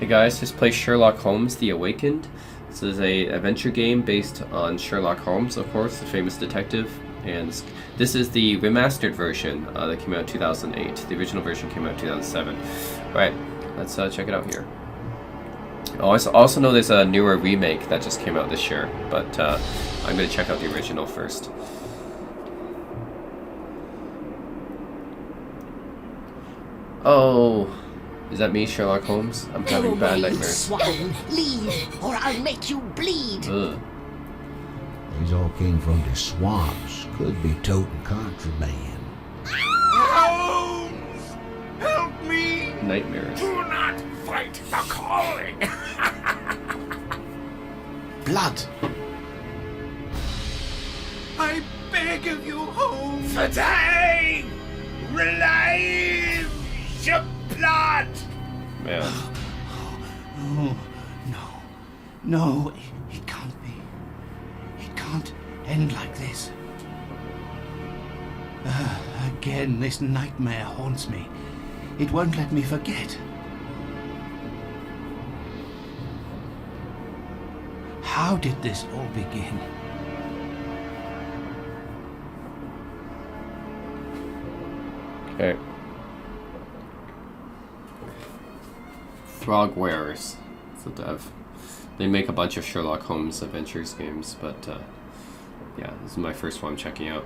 Hey guys, just play Sherlock Holmes: The Awakened. This is a adventure game based on Sherlock Holmes, of course, the famous detective. And this is the remastered version that came out in 2008. The original version came out in 2007. Alright, let's check it out here. I also know there's a newer remake that just came out this year, but I'm going to check out the original first. Oh, is that me, Sherlock Holmes? I'm having bad nightmares. Swine, leave, or I'll make you bleed. Ugh. These all came from the swamps. Could be toting contraband. Holmes! Help me! Nightmares. Do not fight the calling! Blood! I beg of you, Holmes! For time! Relieve your blood! Man. Oh, no, it can't be. It can't end like this. Again, this nightmare haunts me. It won't let me forget. How did this all begin? Okay. Frogwares. It's a dev. They make a bunch of Sherlock Holmes adventures games, but yeah, this is my first one I'm checking out.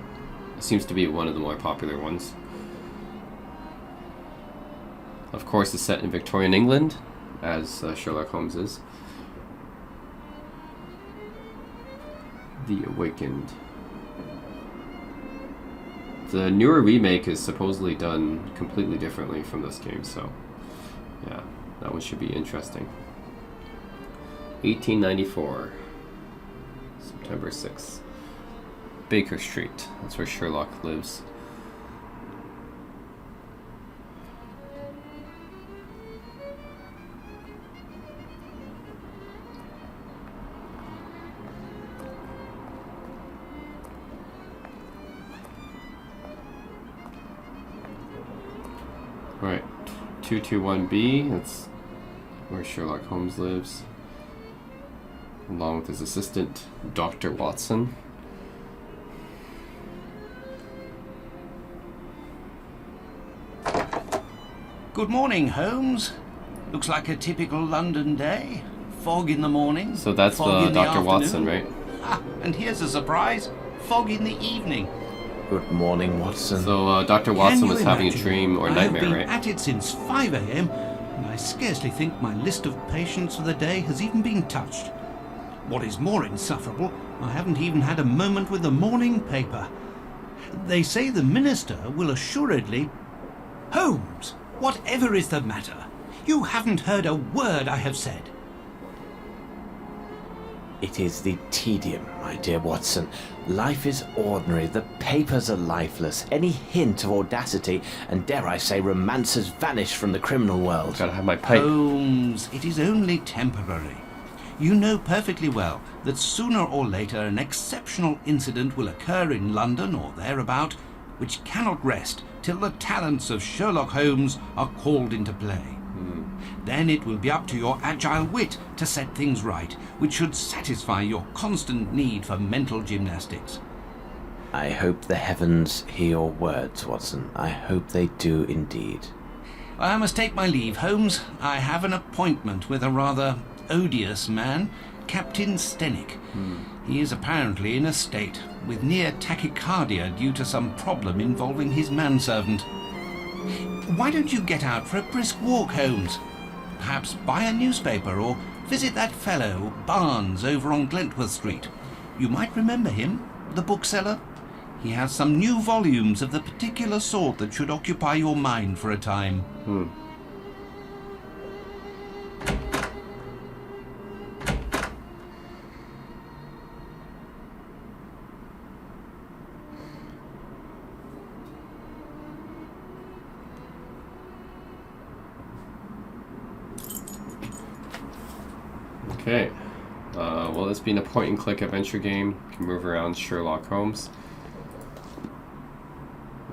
It seems to be one of the more popular ones. Of course, it's set in Victorian England, as Sherlock Holmes is. The Awakened. The newer remake is supposedly done completely differently from this game, so yeah, that one should be interesting. 1894, September 6th. Baker Street, that's where Sherlock lives. Right, 221B, that's where Sherlock Holmes lives, along with his assistant, Dr. Watson. Good morning, Holmes. Looks like a typical London day. Fog in the morning. So that's fog in the Dr. Watson, afternoon. right? Ah, and here's a surprise. Fog in the evening. Good morning, Watson. So Dr. Watson Can you was having a imagine? dream or I nightmare, have been right? at it since 5 a.m. and I scarcely think my list of patients for the day has even been touched. What is more insufferable, I haven't even had a moment with the morning paper. They say the minister will assuredly... Holmes, whatever is the matter? You haven't heard a word I have said. It is the tedium, my dear Watson. Life is ordinary, the papers are lifeless. Any hint of audacity, and dare I say romance, has vanished from the criminal world. Gotta have my pipe. Holmes, it is only temporary. You know perfectly well that sooner or later an exceptional incident will occur in London or thereabout, which cannot rest till the talents of Sherlock Holmes are called into play. Then it will be up to your agile wit to set things right, which should satisfy your constant need for mental gymnastics. I hope the heavens hear your words, Watson. I hope they do indeed. I must take my leave, Holmes. I have an appointment with a rather odious man, Captain Stenick. He is apparently in a state, with near tachycardia due to some problem involving his manservant. Why don't you get out for a brisk walk, Holmes? Perhaps buy a newspaper or visit that fellow, Barnes, over on Glentworth Street. You might remember him, the bookseller. He has some new volumes of the particular sort that should occupy your mind for a time. Okay. Well, this being a point-and-click adventure game, you can move around Sherlock Holmes.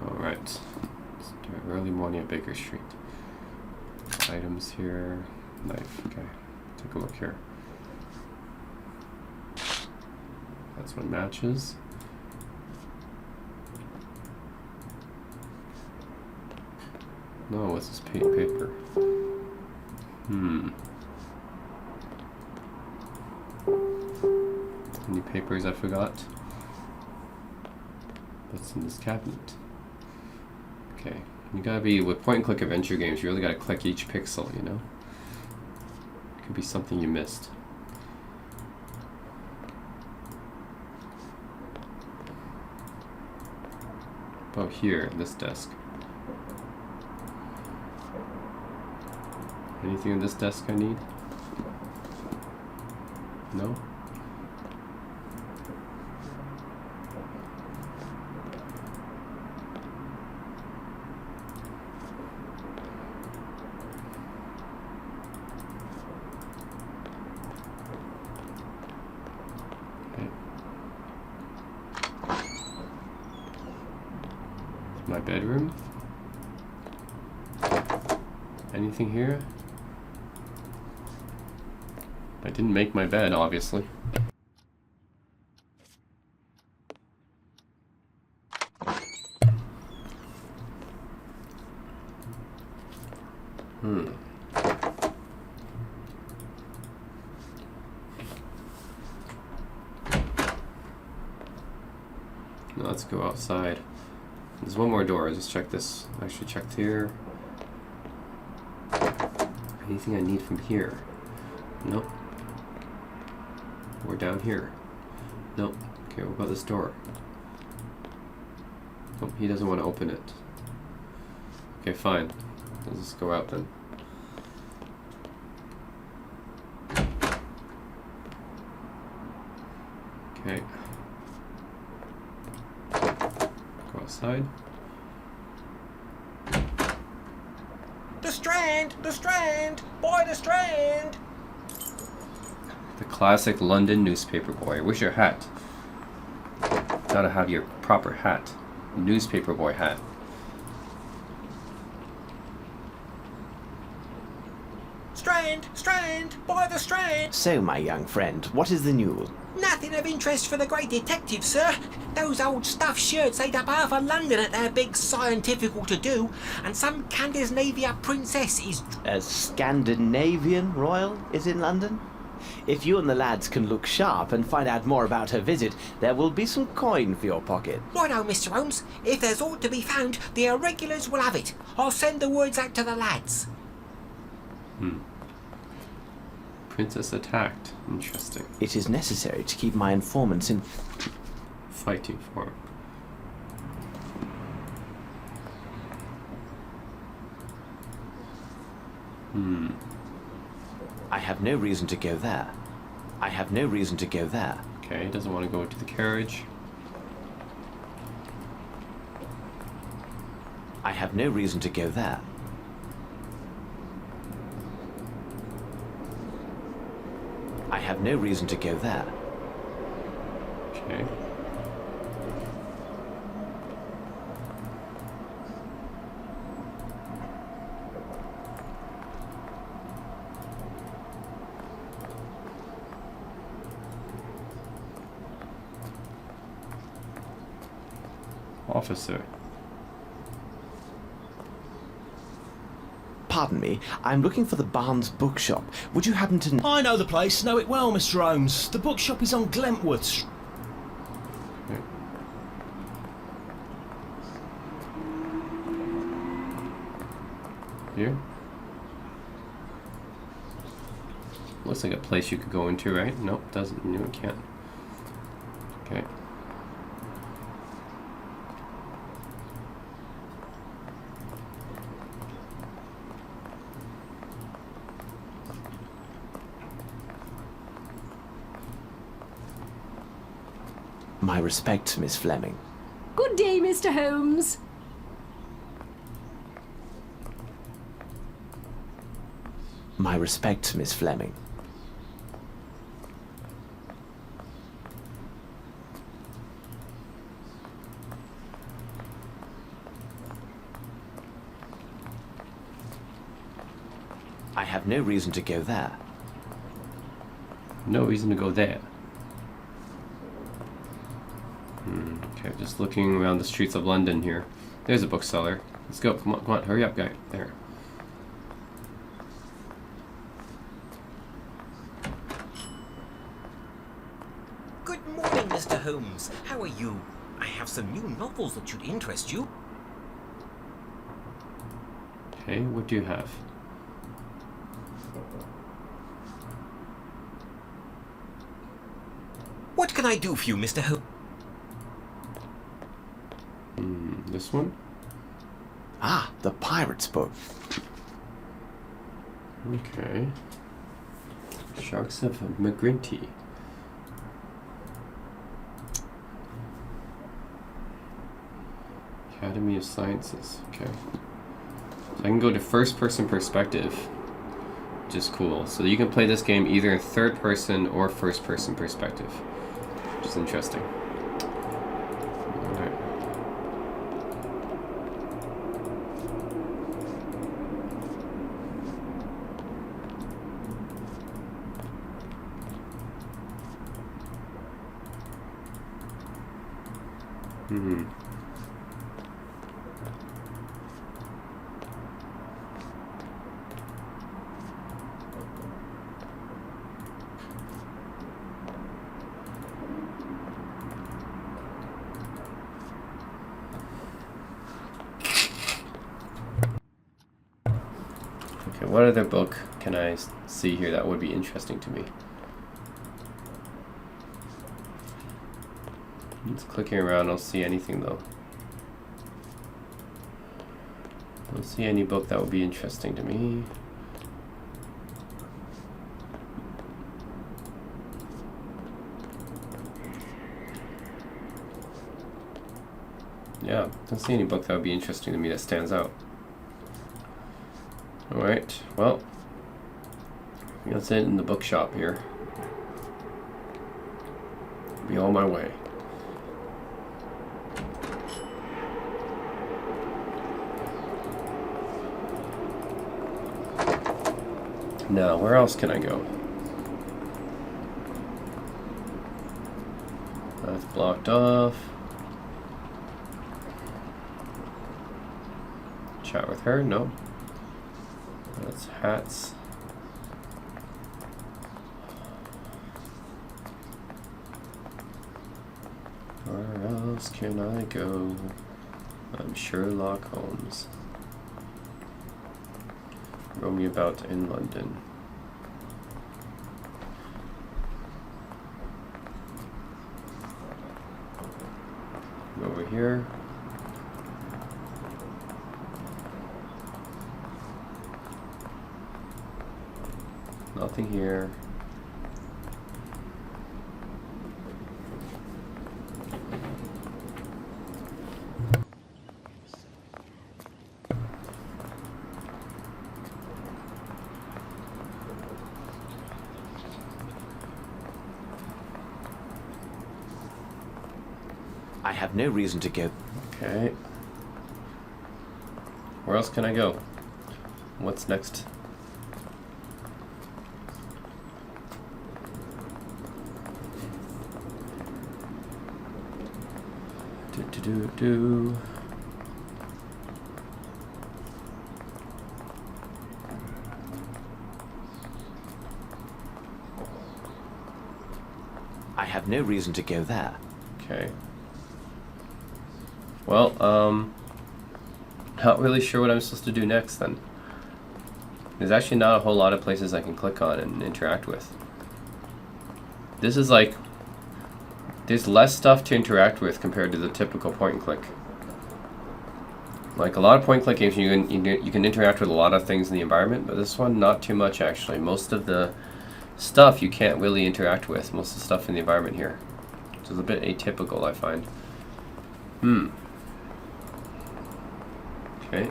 Alright. Start early morning at Baker Street. Items here. Knife. Okay. Take a look here. That's what matches. No, what's this paper? Any papers I forgot? What's in this cabinet? Okay, you gotta be, with point and click adventure games, you really gotta click each pixel, you know? Could be something you missed. Oh, here, this desk. Anything in this desk I need? No? Okay. My bedroom. Anything here? I didn't make my bed, obviously. Now let's go outside. There's one more door. Just check this. I actually checked here. Anything I need from here? Nope. We're down here. Nope. Okay, what about this door? Nope, he doesn't want to open it. Okay, fine. Let's just go out then. Okay. Go outside. The Strand! The Strand! Boy, the Strand! The classic London newspaper boy. Where's your hat? Gotta have your proper hat. Newspaper boy hat. Strand! Strand! Boy, the Strand! So, my young friend, what is the news? Nothing of interest for the great detective, sir. Those old stuffed shirts ate up half of London at their big scientifical to-do, and some Scandinavia princess is... A Scandinavian royal is in London? If you and the lads can look sharp and find out more about her visit, there will be some coin for your pocket. Righto, Mr. Holmes. If there's aught to be found, the irregulars will have it. I'll send the words out to the lads. Princess attacked. Interesting. It is necessary to keep my informants in... Fighting form. I have no reason to go there. I have no reason to go there. Okay, doesn't want to go into the carriage. I have no reason to go there. I have no reason to go there. Okay. Officer. Pardon me, I'm looking for the Barnes bookshop. Would you happen to... I know the place, know it well, Mr. Holmes. The bookshop is on Glentworth Street. Okay. Here? Looks like a place you could go into, right? Nope, doesn't. No, it can't. Okay. My respects, Miss Fleming. Good day, Mr. Holmes. My respects, Miss Fleming. I have have no reason to go there. No reason to go there. Okay, just looking around the streets of London here. There's a bookseller. Let's go. Come on, hurry up, guy. There. Good morning, Mr. Holmes. How are you? I have some new novels that should interest you. Okay, what do you have? What can I do for you, Mr. Holmes? This one? Ah, the pirate's book. Okay. Sharks of McGrinty. Academy of Sciences. Okay. So I can go to first-person perspective, which is cool. So you can play this game either in third-person or first-person perspective, which is interesting. Alright. Okay, what other book can I see here that would be interesting to me? Just clicking around, I don't see anything though. Don't see any book that would be interesting to me. Yeah, don't see any book that would be interesting to me that stands out. Alright, well, I think that's it in the bookshop here. Be on my way. Now, where else can I go? That's blocked off. Chat with her? No. That's hats. Where else can I go? I'm Sherlock Holmes. Roaming about in London. Over here. Nothing here. I have no reason to go. Okay. Where else can I go? What's next? Do. I have no reason to go there. Okay. Well, not really sure what I'm supposed to do next then. There's actually not a whole lot of places I can click on and interact with. This is like, there's less stuff to interact with compared to the typical point and click. Like a lot of point and click games, you can interact with a lot of things in the environment, but this one not too much actually. Most of the stuff you can't really interact with. Most of the stuff in the environment here, which is a bit atypical, I find. Okay,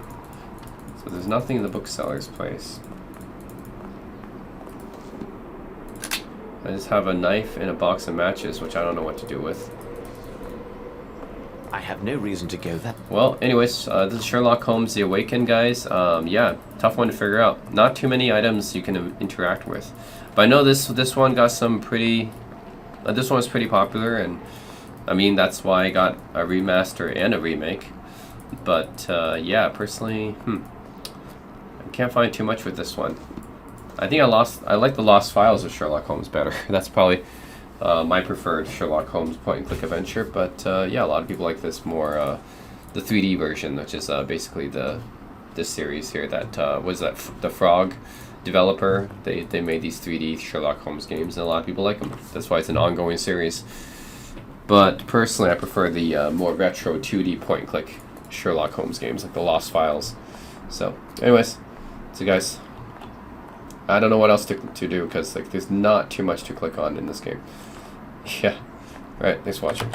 so there's nothing in the bookseller's place. I just have a knife and a box of matches, which I don't know what to do with. I have no reason to go that. Well, anyways, this is Sherlock Holmes: The Awakened, guys. Yeah, tough one to figure out. Not too many items you can interact with, but I know this one got some pretty. This one was pretty popular, and I mean that's why I got a remaster and a remake. But yeah, personally, I can't find too much with this one. I think I like the Lost Files of Sherlock Holmes better. That's probably my preferred Sherlock Holmes point-and-click adventure. But yeah, a lot of people like this more, the 3D version, which is basically this series here. That was that the Frog developer. They made these 3D Sherlock Holmes games, and a lot of people like them. That's why it's an ongoing series. But personally, I prefer the more retro 2D point-and-click Sherlock Holmes games, like the Lost Files. So, anyways, so guys, I don't know what else to do because like there's not too much to click on in this game. Yeah. All right. Thanks for watching.